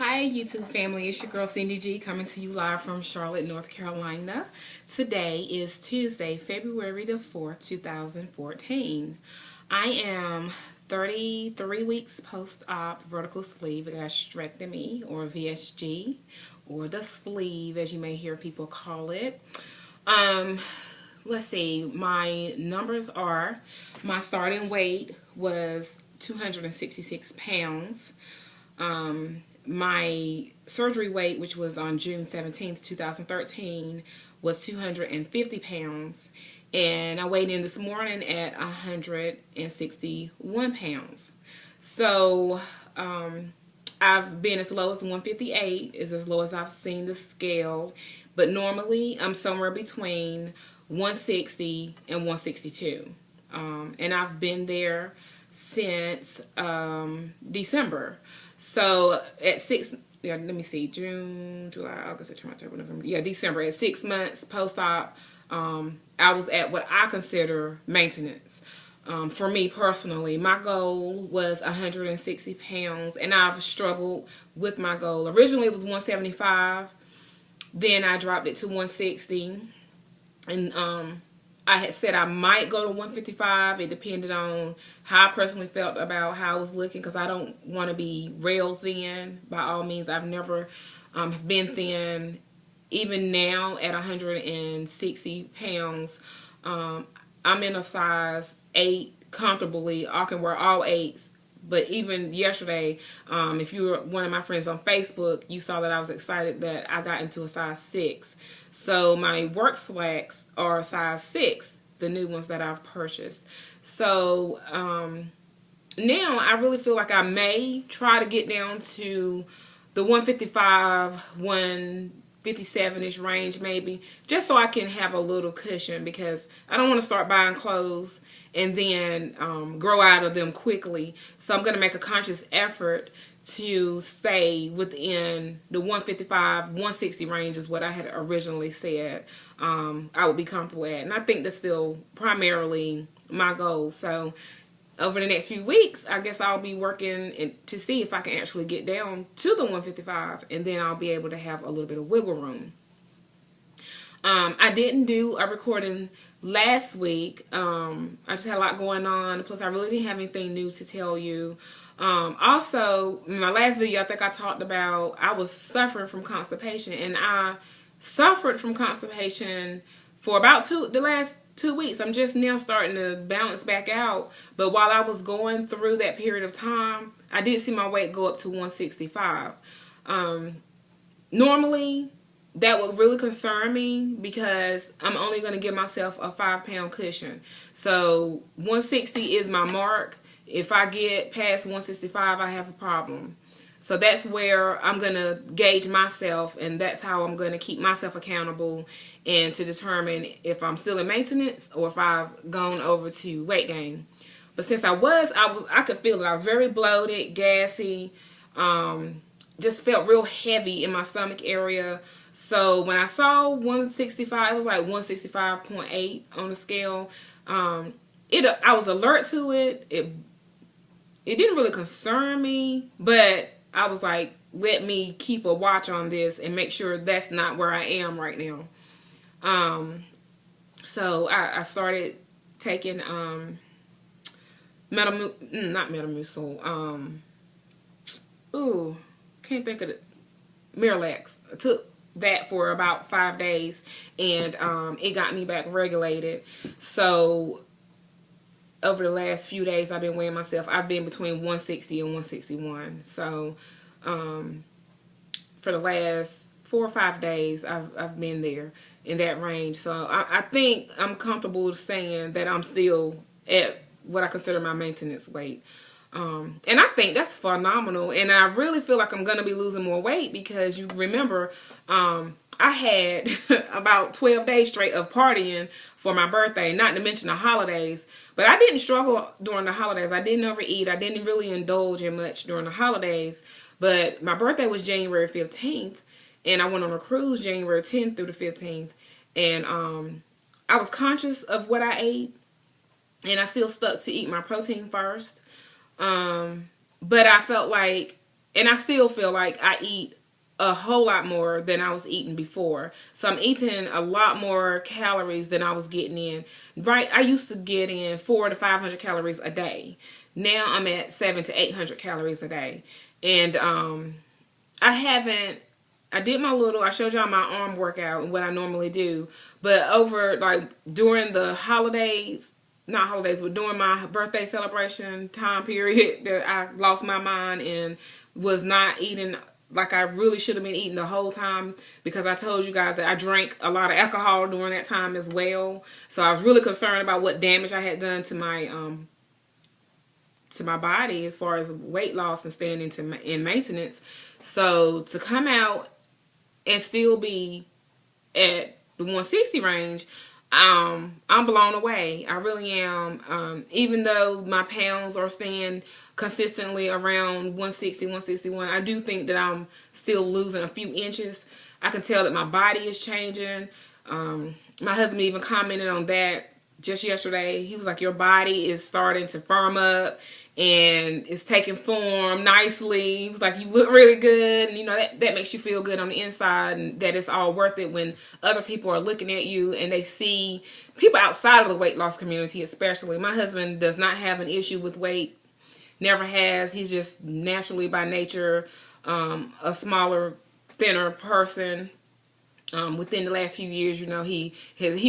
Hi YouTube family, it's your girl Cindy G coming to you live from Charlotte, North Carolina. Today is Tuesday, February the 4th, 2014. I am 33 weeks post-op vertical sleeve gastrectomy, or VSG, or the sleeve as you may hear people call it. Let's see, my numbers are, my starting weight was 266 pounds. My surgery weight, which was on June 17th, 2013, was 250 pounds. And I weighed in this morning at 161 pounds. So, I've been as low as 158, is as low as I've seen the scale. But normally, I'm somewhere between 160 and 162. And I've been there since December. So at let me see, June, July, August, September, October, November. Yeah, December. At 6 months post-op, I was at what I consider maintenance. For me personally, my goal was 160 pounds, and I've struggled with my goal. Originally, it was 175. Then I dropped it to 160, and I had said I might go to 155. It depended on how I personally felt about how I was looking, because I don't want to be rail thin. By all means, I've never been thin. Even now at 160 pounds, I'm in a size 8 comfortably. I can wear all 8s. But even yesterday, if you were one of my friends on Facebook, you saw that I was excited that I got into a size 6. So my work slacks are size 6, the new ones that I've purchased. So now I really feel like I may try to get down to the 155, 157-ish range maybe, just so I can have a little cushion, because I don't want to start buying clothes and then grow out of them quickly. So I'm going to make a conscious effort to stay within the 155, 160 range is what I had originally said I would be comfortable at. And I think that's still primarily my goal. So over the next few weeks, I guess I'll be working to see if I can actually get down to the 155, and then I'll be able to have a little bit of wiggle room. I didn't do a recording last week. I just had a lot going on. Plus, I really didn't have anything new to tell you. Also, in my last video, I think I talked about I was suffering from constipation, and I suffered from constipation for about the last 2 weeks. I'm just now starting to balance back out. But while I was going through that period of time, I did see my weight go up to 165. Normally, that would really concern me, because I'm only going to give myself a 5-pound cushion. So 160 is my mark. If I get past 165, I have a problem. So that's where I'm going to gauge myself, and that's how I'm going to keep myself accountable and to determine if I'm still in maintenance or if I've gone over to weight gain. But since I could feel it. I was very bloated, gassy, just felt real heavy in my stomach area. So when I saw 165, it was like 165.8 on the scale. I was alert to it. It didn't really concern me, but I was like, let me keep a watch on this and make sure that's not where I am right now. So I started taking Metamucil. Can't think of it. Miralax. I took that for about 5 days, and it got me back regulated. So over the last few days, I've been weighing myself. I've been between 160 and 161. So for the last 4 or 5 days, I've been there in that range. So I think I'm comfortable saying that I'm still at what I consider my maintenance weight. And I think that's phenomenal. And I really feel like I'm going to be losing more weight, because you remember, I had about 12 days straight of partying for my birthday, not to mention the holidays. But I didn't struggle during the holidays. I didn't overeat. I didn't really indulge in much during the holidays. But my birthday was January 15th, and I went on a cruise January 10th through the 15th. And I was conscious of what I ate, and I still stuck to eat my protein first. But I felt like and I still feel like I eat a whole lot more than I was eating before. So I'm eating a lot more calories than I was getting in. Right, I used to get in 400 to 500 calories a day. Now I'm at 700 to 800 calories a day. And I did my I showed y'all my arm workout and what I normally do. But over, like, during the holidays, not holidays, but during my birthday celebration time period, that I lost my mind and was not eating like I really should have been eating the whole time, because I told you guys that I drank a lot of alcohol during that time as well. So I was really concerned about what damage I had done to my body as far as weight loss and staying in maintenance. So to come out and still be at the 160 range, I'm blown away. I really am. Even though my pounds are staying consistently around 160, 161, I do think that I'm still losing a few inches. I can tell that my body is changing. My husband even commented on that just yesterday. He was like, your body is starting to firm up and it's taking form nicely. He was like, you look really good. And, you know, that makes you feel good on the inside, and that it's all worth it when other people are looking at you and they see people outside of the weight loss community, especially. My husband does not have an issue with weight. Never has. He's just naturally by nature a smaller, thinner person. Within the last few years, you know, he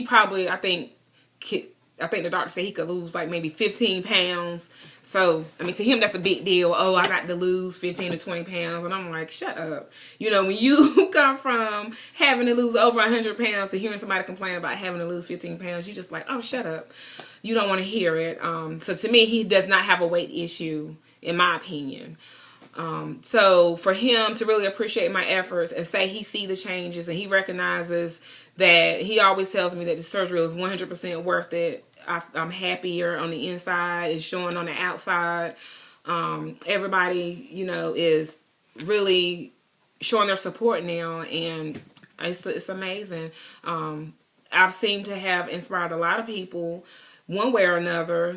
probably, I think the doctor said he could lose like maybe 15 pounds. So, I mean, to him, that's a big deal. Oh, I got to lose 15 to 20 pounds. And I'm like, shut up. You know, when you come from having to lose over 100 pounds to hearing somebody complain about having to lose 15 pounds, you just like, oh, shut up. You don't want to hear it. So to me, he does not have a weight issue, in my opinion. So for him to really appreciate my efforts and say he see the changes and he recognizes that, he always tells me that the surgery was 100% worth it. I'm happier on the inside. It's showing on the outside. Everybody, you know, is really showing their support now, and it's amazing. I've seemed to have inspired a lot of people one way or another.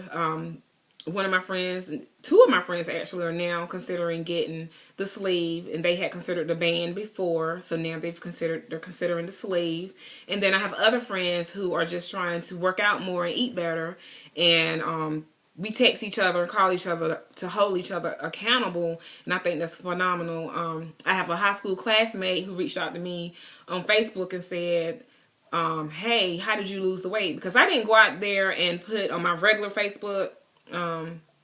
One of my friends, two of my friends actually, are now considering getting the sleeve, and they had considered the band before, so now they're considering the sleeve. And then I have other friends who are just trying to work out more and eat better, and we text each other and call each other to hold each other accountable, and I think that's phenomenal. I have a high school classmate who reached out to me on Facebook and said, hey, how did you lose the weight? Because I didn't go out there and put on my regular Facebook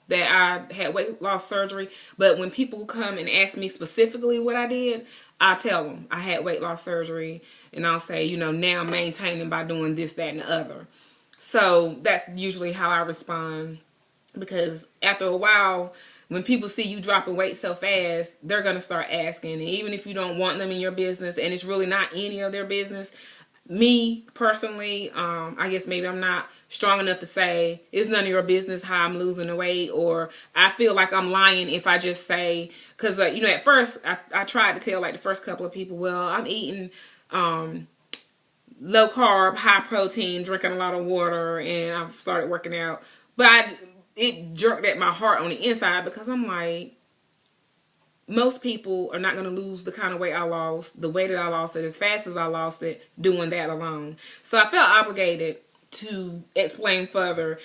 that I had weight loss surgery, but when people come and ask me specifically what I did, I tell them I had weight loss surgery, and I'll say, you know, now I'm maintaining by doing this, that, and the other. So that's usually how I respond, because after a while, when people see you dropping weight so fast, they're going to start asking, and even if you don't want them in your business and it's really not any of their business, me personally, I guess maybe I'm not strong enough to say it's none of your business how I'm losing the weight, or I feel like I'm lying if I just say, because you know, at first I tried to tell like the first couple of people, well, I'm eating low carb, high protein, drinking a lot of water, and I've started working out, but it jerked at my heart on the inside, because I'm like, most people are not going to lose the kind of weight I lost, the way that I lost it, as fast as I lost it, doing that alone. So I felt obligated to explain further,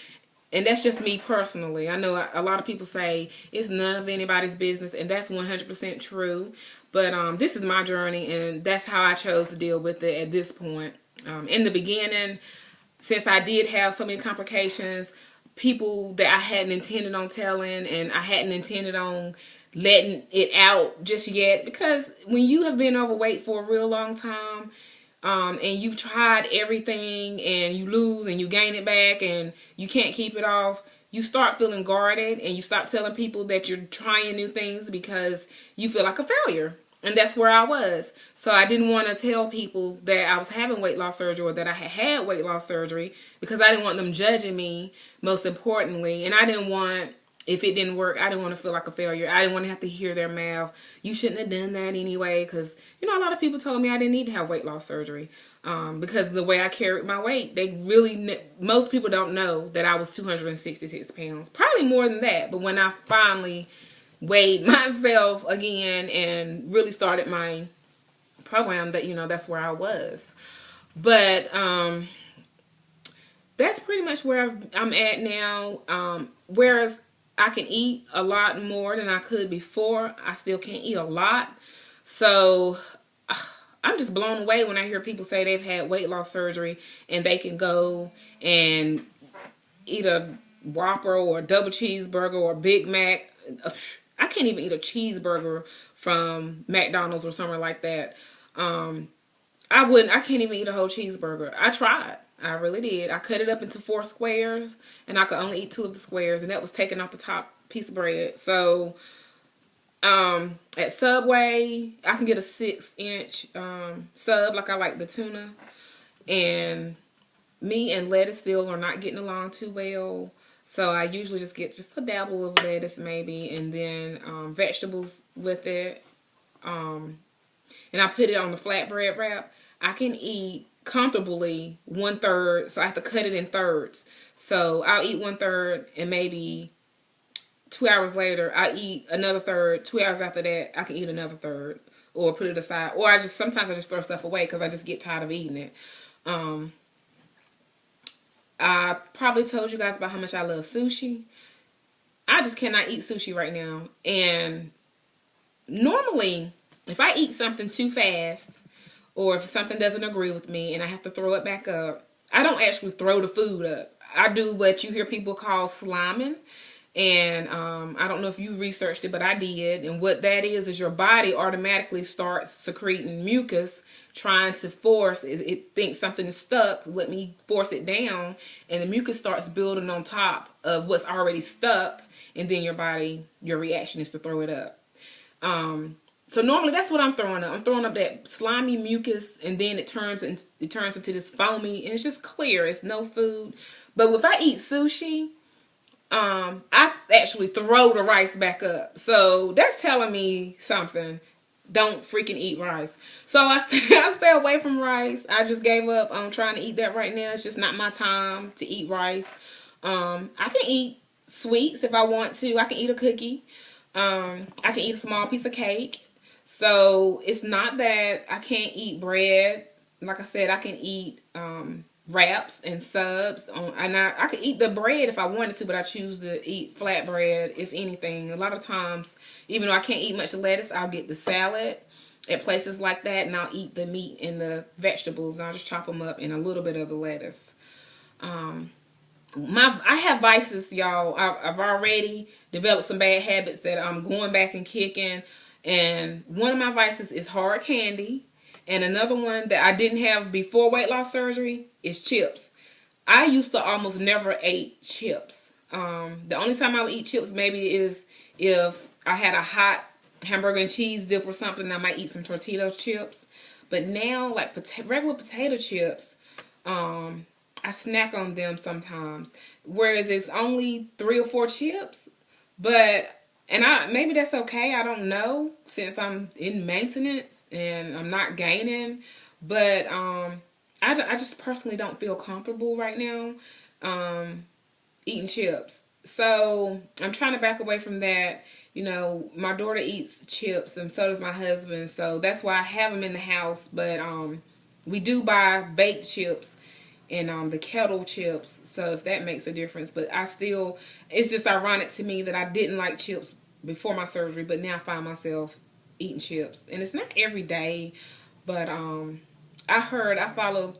and that's just me personally. I know a lot of people say it's none of anybody's business, and that's 100% true, but this is my journey, and that's how I chose to deal with it at this point. In the beginning, since I did have so many complications, people that I hadn't intended on telling, and I hadn't intended on letting it out just yet, because when you have been overweight for a real long time, and you've tried everything and you lose and you gain it back and you can't keep it off, you start feeling guarded, and you stop telling people that you're trying new things because you feel like a failure. And that's where I was. So I didn't want to tell people that I was having weight loss surgery, or that I had had weight loss surgery, because I didn't want them judging me, most importantly. And I didn't want, if it didn't work, I didn't want to feel like a failure. I didn't want to have to hear their mouth, you shouldn't have done that anyway. Because, you know, a lot of people told me I didn't need to have weight loss surgery because of the way I carried my weight. They really, most people don't know that I was 266 pounds. Probably more than that. But when I finally weighed myself again and really started my program, that, you know, that's where I was. But that's pretty much where I'm at now. Whereas I can eat a lot more than I could before, I still can't eat a lot. So I'm just blown away when I hear people say they've had weight loss surgery and they can go and eat a Whopper or a double cheeseburger or a Big Mac. I can't even eat a cheeseburger from McDonald's or somewhere like that. I can't even eat a whole cheeseburger. I tried. I really did. I cut it up into 4 squares, and I could only eat 2 of the squares, and that was taking off the top piece of bread. So, at Subway, I can get a 6-inch sub, like I like the tuna. And me and lettuce still are not getting along too well. So I usually just get just a dabble of lettuce maybe, and then vegetables with it. And I put it on the flatbread wrap. I can eat comfortably 1/3, so I have to cut it in thirds. So I'll eat 1/3, and maybe 2 hours later I eat another third. 2 hours after that I can eat another third, or put it aside. Or sometimes I just throw stuff away because I just get tired of eating it. I probably told you guys about how much I love sushi. I just cannot eat sushi right now. And normally, if I eat something too fast, or if something doesn't agree with me and I have to throw it back up, I don't actually throw the food up. I do what you hear people call sliming. And I don't know if you researched it, but I did. And what that is your body automatically starts secreting mucus, trying to force it. It thinks something is stuck. Let me force it down. And the mucus starts building on top of what's already stuck. And then your reaction is to throw it up. So normally that's what I'm throwing up. I'm throwing up that slimy mucus, and then it turns into this foamy, and it's just clear. It's no food. But if I eat sushi, I actually throw the rice back up. So that's telling me something. Don't freaking eat rice. So I stay away from rice. I just gave up on trying to eat that right now. It's just not my time to eat rice. I can eat sweets if I want to. I can eat a cookie. I can eat a small piece of cake. So it's not that I can't eat bread. Like I said, I can eat wraps and subs. I could eat the bread if I wanted to, but I choose to eat flatbread, if anything. A lot of times, even though I can't eat much lettuce, I'll get the salad at places like that, and I'll eat the meat and the vegetables. I'll just chop them up and a little bit of the lettuce. I have vices, y'all. I've already developed some bad habits that I'm going back and kicking. And one of my vices is hard candy. And another one that I didn't have before weight loss surgery is chips. I used to almost never eat chips. The only time I would eat chips maybe is if I had a hot hamburger and cheese dip or something. I might eat some tortilla chips. But now, like regular potato chips, I snack on them sometimes. Whereas it's only 3 or 4 chips. And maybe that's okay. I don't know, since I'm in maintenance and I'm not gaining. But I just personally don't feel comfortable right now eating chips. So I'm trying to back away from that. You know, my daughter eats chips, and so does my husband. So that's why I have them in the house. But we do buy baked chips and the kettle chips, so if that makes a difference. But it's just ironic to me that I didn't like chips before my surgery, but now I find myself eating chips. And it's not every day, but I follow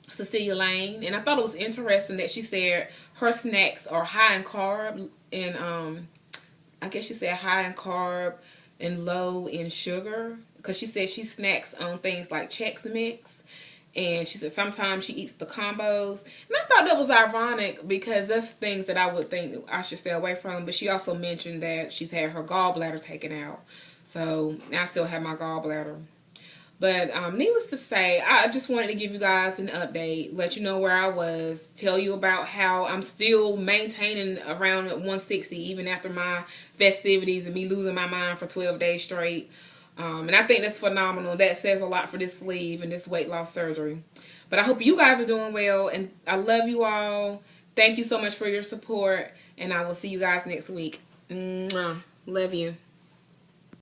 Cecilia Lane, and I thought it was interesting that she said her snacks are high in carb, and I guess she said high in carb and low in sugar, because she said she snacks on things like Chex Mix. And she said sometimes she eats the combos. And I thought that was ironic, because that's things that I would think I should stay away from. But she also mentioned that she's had her gallbladder taken out. So I still have my gallbladder. But needless to say, I just wanted to give you guys an update, let you know where I was, tell you about how I'm still maintaining around 160 even after my festivities and me losing my mind for 12 days straight. And I think that's phenomenal. That says a lot for this sleeve and this weight loss surgery. But I hope you guys are doing well, and I love you all. Thank you so much for your support, and I will see you guys next week. Mwah. Love you.